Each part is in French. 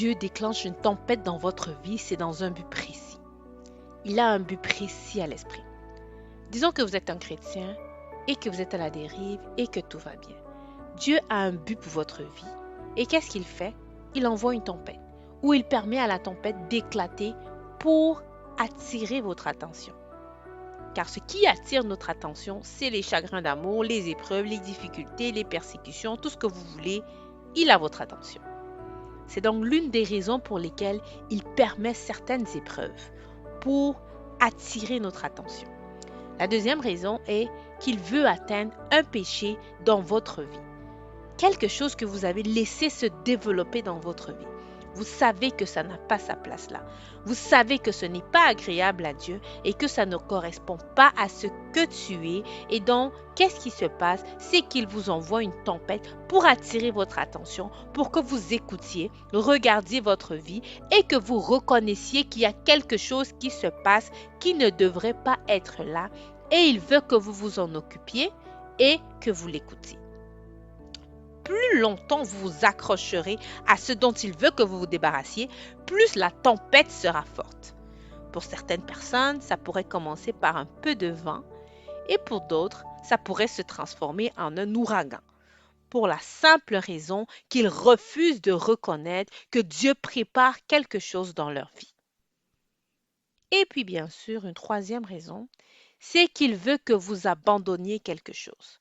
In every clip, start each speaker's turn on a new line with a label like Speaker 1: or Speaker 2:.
Speaker 1: Dieu déclenche une tempête dans votre vie, c'est dans un but précis. Il a un but précis à l'esprit. Disons que vous êtes un chrétien et que vous êtes à la dérive et que tout va bien. Dieu a un but pour votre vie. Et qu'est-ce qu'il fait? Il envoie une tempête ou il permet à la tempête d'éclater pour attirer votre attention. Car ce qui attire notre attention, c'est les chagrins d'amour, les épreuves, les difficultés, les persécutions, tout ce que vous voulez, il a votre attention. C'est donc l'une des raisons pour lesquelles il permet certaines épreuves, pour attirer notre attention. La deuxième raison est qu'il veut atteindre un péché dans votre vie. Quelque chose que vous avez laissé se développer dans votre vie. Vous savez que ça n'a pas sa place là. Vous savez que ce n'est pas agréable à Dieu et que ça ne correspond pas à ce que tu es. Et donc, qu'est-ce qui se passe? C'est qu'il vous envoie une tempête pour attirer votre attention, pour que vous écoutiez, regardiez votre vie et que vous reconnaissiez qu'il y a quelque chose qui se passe qui ne devrait pas être là. Et il veut que vous vous en occupiez et que vous l'écoutiez. Plus longtemps vous vous accrocherez à ce dont il veut que vous vous débarrassiez, plus la tempête sera forte. Pour certaines personnes, ça pourrait commencer par un peu de vent et pour d'autres, ça pourrait se transformer en un ouragan. Pour la simple raison qu'ils refusent de reconnaître que Dieu prépare quelque chose dans leur vie. Et puis bien sûr, une troisième raison, c'est qu'il veut que vous abandonniez quelque chose.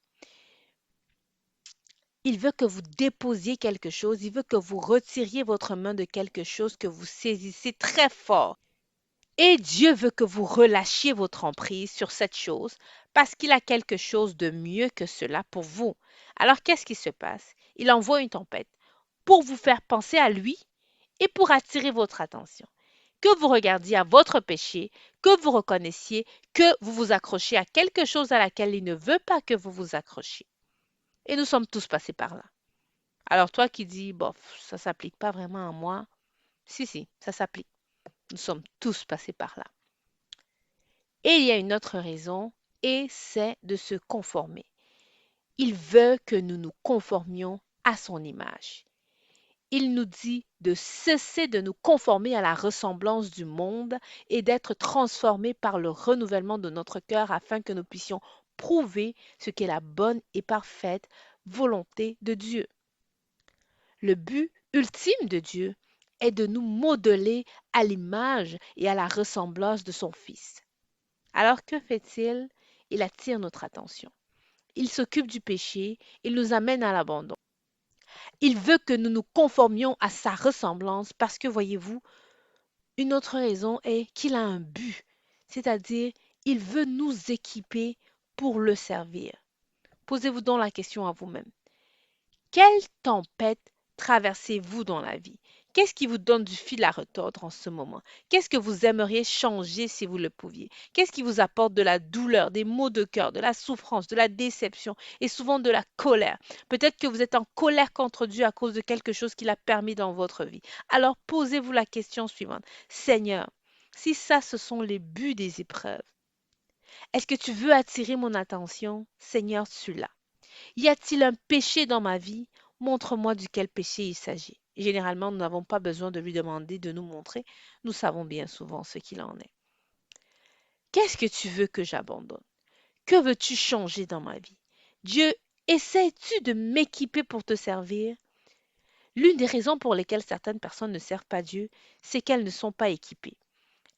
Speaker 1: Il veut que vous déposiez quelque chose, il veut que vous retiriez votre main de quelque chose que vous saisissez très fort. Et Dieu veut que vous relâchiez votre emprise sur cette chose parce qu'il a quelque chose de mieux que cela pour vous. Alors qu'est-ce qui se passe? Il envoie une tempête pour vous faire penser à lui et pour attirer votre attention. Que vous regardiez à votre péché, que vous reconnaissiez que vous vous accrochez à quelque chose à laquelle il ne veut pas que vous vous accrochiez. Et nous sommes tous passés par là. Alors toi qui dis, bof, ça ne s'applique pas vraiment à moi. Si, ça s'applique. Nous sommes tous passés par là. Et il y a une autre raison, et c'est de se conformer. Il veut que nous nous conformions à son image. Il nous dit de cesser de nous conformer à la ressemblance du monde et d'être transformés par le renouvellement de notre cœur afin que nous puissions prouver ce qu'est la bonne et parfaite volonté de Dieu. Le but ultime de Dieu est de nous modeler à l'image et à la ressemblance de son Fils. Alors que fait-il? Il attire notre attention. Il s'occupe du péché, il nous amène à l'abandon. Il veut que nous nous conformions à sa ressemblance parce que, voyez-vous, une autre raison est qu'il a un but, c'est-à-dire il veut nous équiper pour le servir. Posez-vous donc la question à vous-même. Quelle tempête traversez-vous dans la vie? Qu'est-ce qui vous donne du fil à retordre en ce moment? Qu'est-ce que vous aimeriez changer si vous le pouviez? Qu'est-ce qui vous apporte de la douleur, des maux de cœur, de la souffrance, de la déception et souvent de la colère? Peut-être que vous êtes en colère contre Dieu à cause de quelque chose qu'il a permis dans votre vie. Alors posez-vous la question suivante. Seigneur, si ça, ce sont les buts des épreuves, est-ce que tu veux attirer mon attention? Seigneur, celui-là. Y a-t-il un péché dans ma vie? Montre-moi duquel péché il s'agit. Généralement, nous n'avons pas besoin de lui demander de nous montrer. Nous savons bien souvent ce qu'il en est. Qu'est-ce que tu veux que j'abandonne? Que veux-tu changer dans ma vie? Dieu, essaies-tu de m'équiper pour te servir? L'une des raisons pour lesquelles certaines personnes ne servent pas Dieu, c'est qu'elles ne sont pas équipées.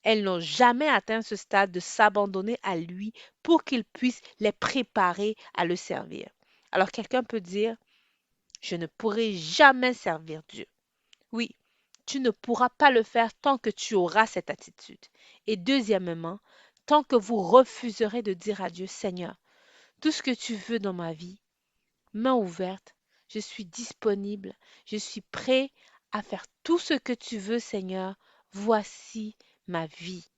Speaker 1: Elles n'ont jamais atteint ce stade de s'abandonner à lui pour qu'il puisse les préparer à le servir. Alors quelqu'un peut dire, je ne pourrai jamais servir Dieu. Oui, tu ne pourras pas le faire tant que tu auras cette attitude. Et deuxièmement, tant que vous refuserez de dire à Dieu, Seigneur, tout ce que tu veux dans ma vie, main ouverte, je suis disponible, je suis prêt à faire tout ce que tu veux, Seigneur, voici ma vie.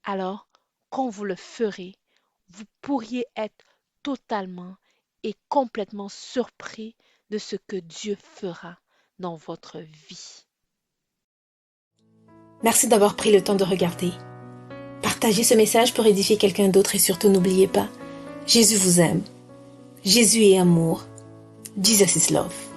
Speaker 1: Alors, quand vous le ferez, vous pourriez être totalement et complètement surpris de ce que Dieu fera dans votre vie.
Speaker 2: Merci d'avoir pris le temps de regarder. Partagez ce message pour édifier quelqu'un d'autre et surtout n'oubliez pas, Jésus vous aime. Jésus est amour. Jesus is love.